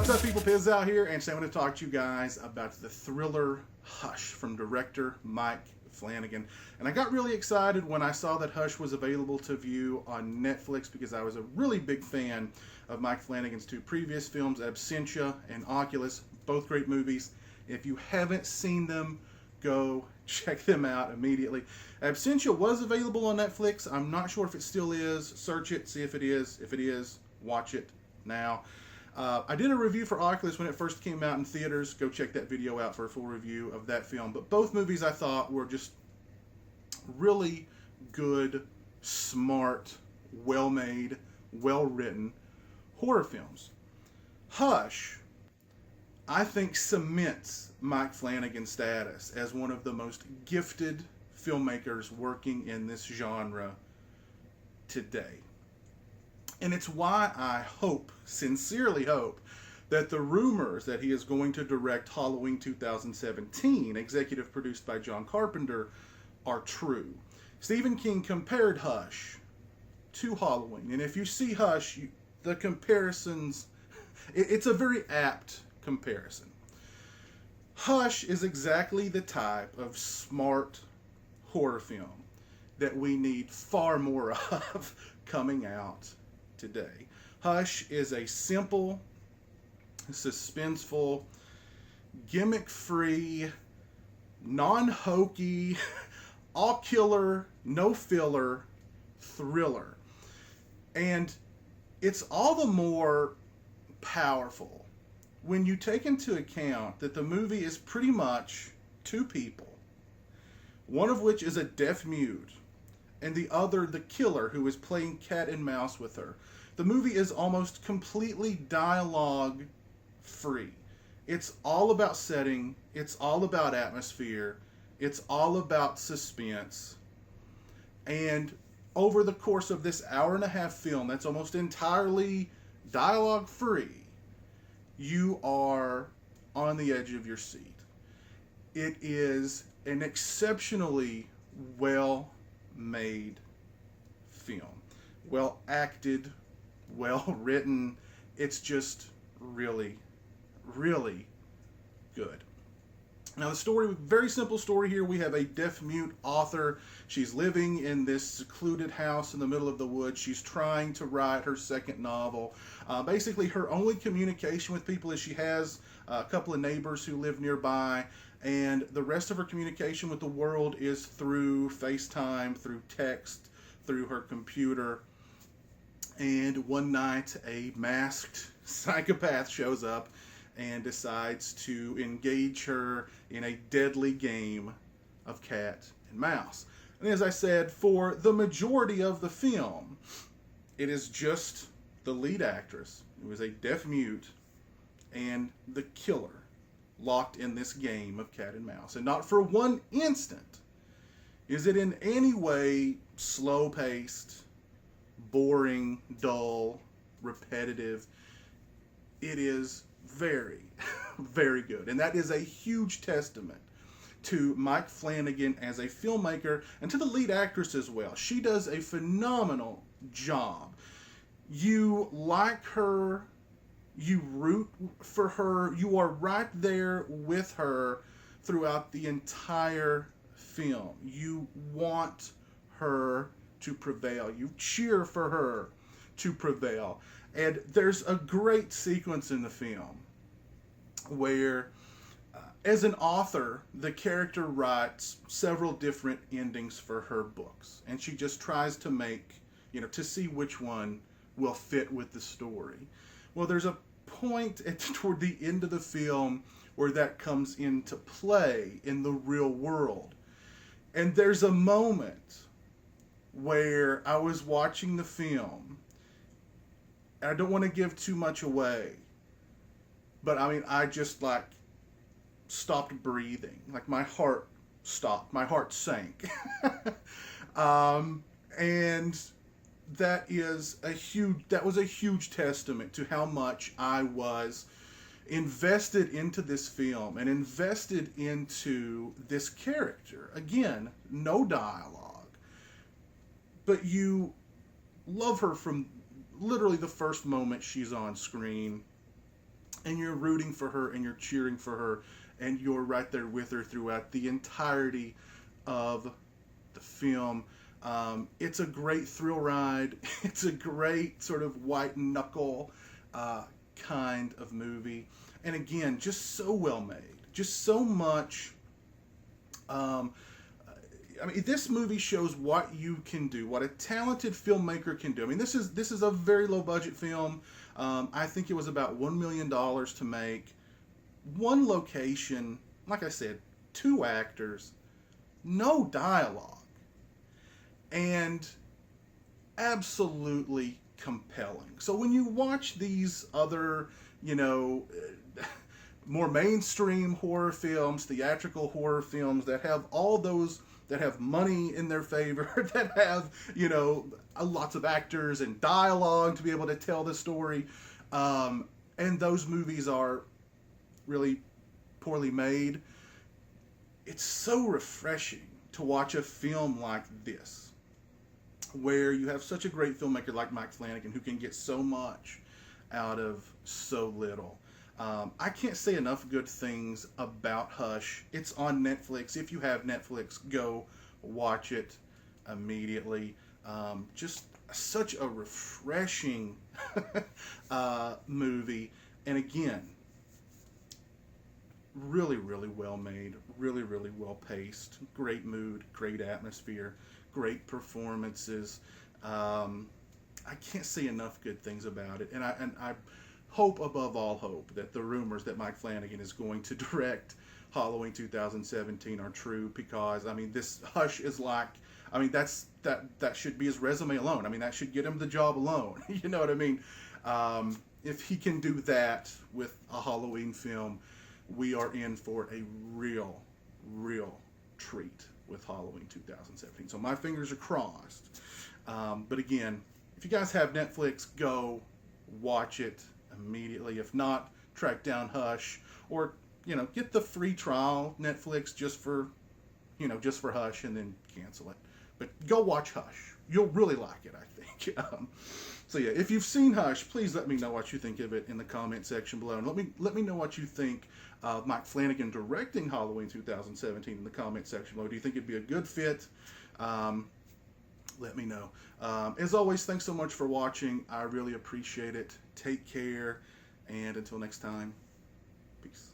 What's up, people? Piz out here, and today I want to talk to you guys about the thriller Hush from director Mike Flanagan. And I got really excited when I saw that Hush was available to view on Netflix because I was a really big fan of Mike Flanagan's two previous films, Absentia and Oculus, both great movies. If you haven't seen them, go check them out immediately. Absentia was available on Netflix. I'm not sure if it still is. Search it, see if it is. If it is, watch it now. I did a review for Oculus when it first came out in theaters. Go check that video out for a full review of that film. But both movies I thought were just really good, smart, well-made, well-written horror films. Hush, I think, cements Mike Flanagan's status as one of the most gifted filmmakers working in this genre today. And it's why I hope, sincerely hope, that the rumors that he is going to direct Halloween 2017, executive produced by John Carpenter, are true. Stephen King compared Hush to Halloween. And if you see Hush, the comparisons, it's a very apt comparison. Hush is exactly the type of smart horror film that we need far more of coming out today. Hush is a simple, suspenseful, gimmick-free, non-hokey, all-killer, no-filler thriller. And it's all the more powerful when you take into account that the movie is pretty much two people, one of which is a deaf mute, and the other the killer who is playing cat and mouse with her. The movie is almost completely dialogue free. It's all about setting, it's all about atmosphere, it's all about suspense. And over the course of this hour-and-a-half film that's almost entirely dialogue free, you are on the edge of your seat. It is an exceptionally well-made film. Well acted, well written. It's just really, really good. Now the story, very simple story here. We have a deaf-mute author. She's living in this secluded house in the middle of the woods. She's trying to write her second novel. Basically, her only communication with people is she has a couple of neighbors who live nearby, and the rest of her communication with the world is through FaceTime, through text, through her computer. And one night, a masked psychopath shows up and decides to engage her in a deadly game of cat and mouse. And as I said, for the majority of the film, it is just the lead actress, who is a deaf mute, and the killer locked in this game of cat and mouse. And not for one instant is it in any way slow-paced, boring, dull, repetitive. It is very, very good. And that is a huge testament to Mike Flanagan as a filmmaker and to the lead actress as well. She does a phenomenal job. You like her, you root for her, you are right there with her throughout the entire film. You want her to prevail. You cheer for her to prevail. And there's a great sequence in the film where, as an author, the character writes several different endings for her books. And she just tries to make, to see which one will fit with the story. Well, there's a point toward the end of the film where that comes into play in the real world. And there's a moment where I was watching the film, and I don't want to give too much away, but I just stopped breathing. My heart stopped. My heart sank. And that was a huge testament to how much I was invested into this film and invested into this character. Again, no dialogue, but you love her from literally the first moment she's on screen. and you're rooting for her and you're cheering for her and you're right there with her throughout the entirety of the film. It's a great thrill ride. It's a great sort of white knuckle kind of movie. And again, just so well made. Just so much. I mean, this movie shows what you can do, what a talented filmmaker can do. I mean, this is a very low budget film. I think it was about $1 million to make. One location, like I said, 2 actors, no dialogue, and absolutely compelling. So when you watch these other, more mainstream horror films, theatrical horror films that have all those, that have money in their favor, that have, lots of actors and dialogue to be able to tell the story, and those movies are really poorly made, it's so refreshing to watch a film like this, where you have such a great filmmaker like Mike Flanagan who can get so much out of so little. I can't say enough good things about Hush. It's on Netflix. If you have Netflix, go watch it immediately. Just such a refreshing movie. And again, really, really well made, really, really well paced, great mood, great atmosphere, great performances. I can't say enough good things about it, and I hope above all hope that the rumors that Mike Flanagan is going to direct Halloween 2017 are true, because I mean, this Hush is like, I mean, that should be his resume alone. I mean, that should get him the job alone. You know what I mean? If he can do that with a Halloween film, we are in for a real treat with Halloween 2017. So my fingers are crossed. But again, if you guys have Netflix, go watch it immediately. If not, track down Hush, or get the free trial Netflix just for Hush, and then cancel it. But go watch Hush. You'll really like it, I think. So yeah, if you've seen Hush, please let me know what you think of it in the comment section below, and let me know what you think of Mike Flanagan directing Halloween 2017 in the comment section below. Do you think it'd be a good fit? Let me know. As always, thanks so much for watching. I really appreciate it. Take care, and until next time, peace.